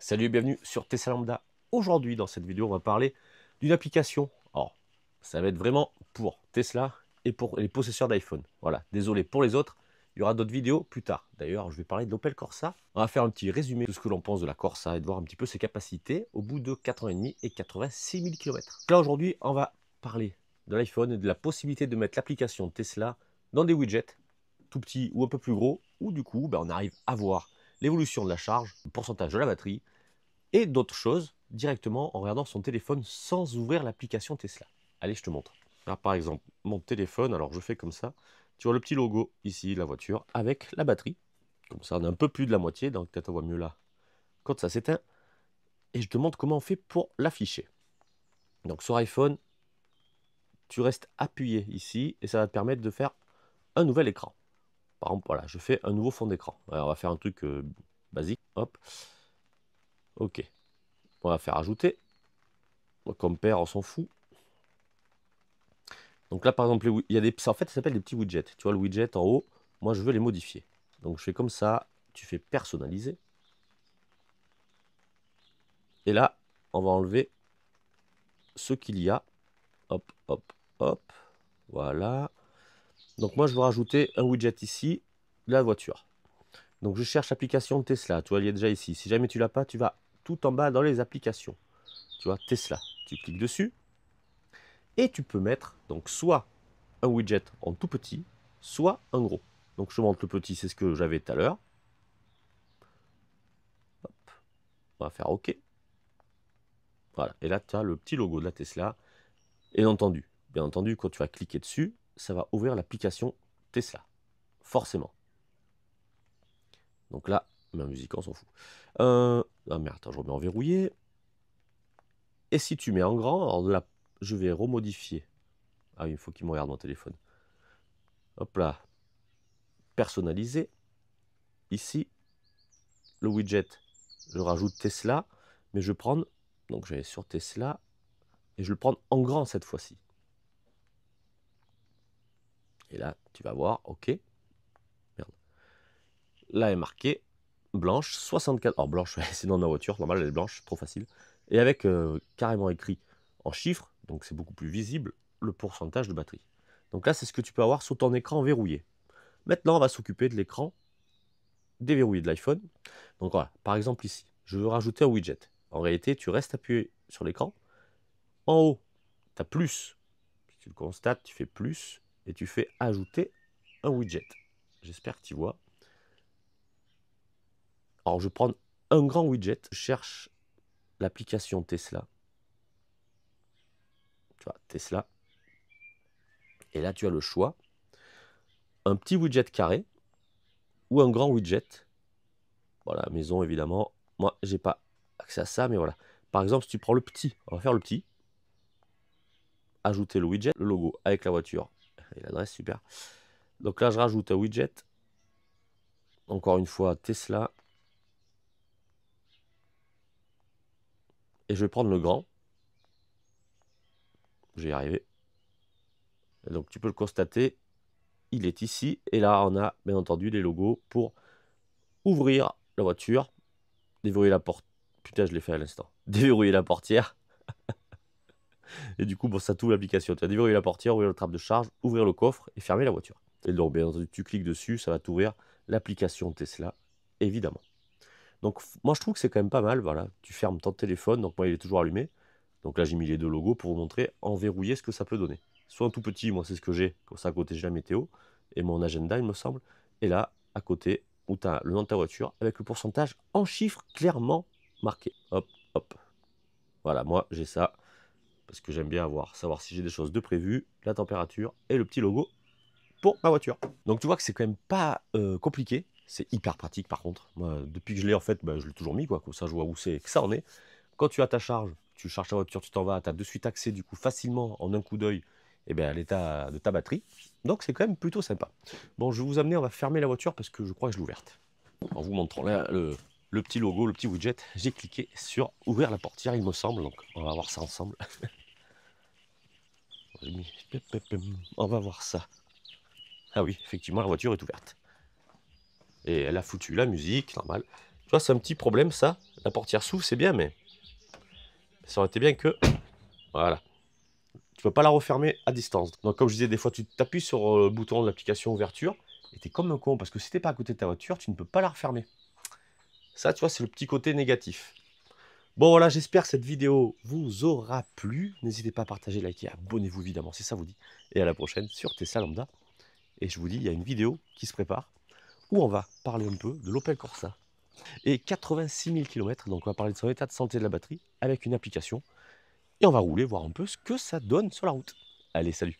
Salut et bienvenue sur Tesla Lambda. Aujourd'hui, dans cette vidéo, on va parler d'une application. Alors, ça va être vraiment pour Tesla et pour les possesseurs d'iPhone. Voilà, désolé pour les autres, il y aura d'autres vidéos plus tard. D'ailleurs, je vais parler de l'Opel Corsa. On va faire un petit résumé de ce que l'on pense de la Corsa et de voir un petit peu ses capacités au bout de 4 ans et demi et 86 000 km. Là, aujourd'hui, on va parler de l'iPhone et de la possibilité de mettre l'application Tesla dans des widgets, tout petits ou un peu plus gros, où du coup, on arrive à voir l'évolution de la charge, le pourcentage de la batterie, et d'autres choses directement en regardant son téléphone sans ouvrir l'application Tesla. Allez, je te montre. Alors, par exemple, mon téléphone, alors je fais comme ça. Tu vois le petit logo ici, la voiture, avec la batterie. Comme ça, on a un peu plus de la moitié, donc peut-être on voit mieux là quand ça s'éteint. Et je te montre comment on fait pour l'afficher. Donc sur iPhone, tu restes appuyé ici et ça va te permettre de faire un nouvel écran. Par exemple, voilà, je fais un nouveau fond d'écran. On va faire un truc basique. Hop. Ok. On va faire ajouter. Comme père, on s'en fout. Donc là, par exemple, il y a des, en fait, ça s'appelle des petits widgets. Tu vois, le widget en haut, moi, je veux les modifier. Donc, je fais comme ça. Tu fais personnaliser. Et là, on va enlever ce qu'il y a. Hop, hop, hop. Voilà. Donc, moi, je veux rajouter un widget ici, la voiture. Donc, je cherche l'application Tesla. Tu vois, il y a déjà ici. Si jamais tu l'as pas, tu vas tout en bas dans les applications. Tu vois, Tesla. Tu cliques dessus. Et tu peux mettre, donc, soit un widget en tout petit, soit un gros. Donc, je te montre le petit, c'est ce que j'avais tout à l'heure. On va faire OK. Voilà. Et là, tu as le petit logo de la Tesla. Et bien entendu, quand tu vas cliquer dessus, ça va ouvrir l'application Tesla. Forcément. Donc là, ma musique, on s'en fout. Ah merde, attends, je remets en verrouillé. Et si tu mets en grand, alors là, je vais remodifier. Ah oui, il faut qu'il me regarde mon téléphone. Hop là. Personnaliser. Ici, le widget, je rajoute Tesla. Mais je vais prendre, donc je vais sur Tesla. Et je vais le prendre en grand cette fois-ci. Et là, tu vas voir, OK. Merde. Là est marqué blanche, 64. Alors blanche, c'est dans ma voiture, normal, elle est blanche, trop facile. Et avec carrément écrit en chiffres, donc c'est beaucoup plus visible, le pourcentage de batterie. Donc là, c'est ce que tu peux avoir sur ton écran verrouillé. Maintenant, on va s'occuper de l'écran déverrouillé de l'iPhone. Donc voilà, par exemple ici, je veux rajouter un widget. En réalité, tu restes appuyé sur l'écran. En haut, tu as plus. Si tu le constates, tu fais plus et tu fais ajouter un widget. J'espère que tu vois. Alors, je prends un grand widget, je cherche l'application Tesla. Tu vois, Tesla. Et là, tu as le choix. Un petit widget carré ou un grand widget. Voilà, maison, évidemment. Moi, j'ai pas accès à ça, mais voilà. Par exemple, si tu prends le petit, on va faire le petit. Ajouter le widget, le logo avec la voiture et l'adresse, super. Donc là, je rajoute un widget. Encore une fois, Tesla. Et je vais prendre le grand. Je vais y arriver. Et donc, tu peux le constater. Il est ici. Et là, on a bien entendu les logos pour ouvrir la voiture, déverrouiller la porte. Putain, je l'ai fait à l'instant. Déverrouiller la portière. Et du coup, bon, ça t'ouvre l'application. Tu vas déverrouiller la portière, ouvrir le trappe de charge, ouvrir le coffre et fermer la voiture. Et donc, bien entendu, tu cliques dessus, ça va t'ouvrir l'application Tesla, évidemment. Donc, moi, je trouve que c'est quand même pas mal. Voilà, tu fermes ton téléphone. Donc, moi, il est toujours allumé. Donc là, j'ai mis les deux logos pour vous montrer en verrouillé ce que ça peut donner. Soit un tout petit, moi, c'est ce que j'ai. Comme ça, à côté, j'ai la météo et mon agenda, il me semble. Et là, à côté, où tu as le nom de ta voiture avec le pourcentage en chiffres clairement marqué. Hop, hop. Voilà, moi, j'ai ça. Parce que j'aime bien savoir si j'ai des choses de prévues, la température et le petit logo pour ma voiture. Donc tu vois que c'est quand même pas compliqué. C'est hyper pratique par contre. Moi, depuis que je l'ai en fait, je l'ai toujours mis quoi. Comme ça, je vois où c'est que ça en est. Quand tu as ta charge, tu charges ta voiture, tu t'en vas, tu as de suite accès du coup facilement en un coup d'œil à l'état de ta batterie. Donc c'est quand même plutôt sympa. Bon, je vais vous amener, on va fermer la voiture parce que je crois que je l'ai ouverte. En vous montrant là le petit logo, le petit widget, j'ai cliqué sur ouvrir la portière, il me semble. Donc on va voir ça ensemble. On va voir ça. Ah oui, effectivement, la voiture est ouverte. Et elle a foutu la musique, normal. Tu vois, c'est un petit problème, ça. La portière s'ouvre, c'est bien, mais ça aurait été bien que... Voilà. Tu peux pas la refermer à distance. Donc comme je disais, des fois tu t'appuies sur le bouton de l'application ouverture et t'es comme un con parce que si t'es pas à côté de ta voiture, tu ne peux pas la refermer. Ça, tu vois, c'est le petit côté négatif. Bon voilà, j'espère que cette vidéo vous aura plu. N'hésitez pas à partager, liker, abonnez-vous évidemment si ça vous dit. Et à la prochaine sur Tesla Lambda. Et je vous dis, il y a une vidéo qui se prépare où on va parler un peu de l'Opel Corsa. Et 86 000 km, donc on va parler de son état de santé de la batterie avec une application. Et on va rouler, voir un peu ce que ça donne sur la route. Allez, salut!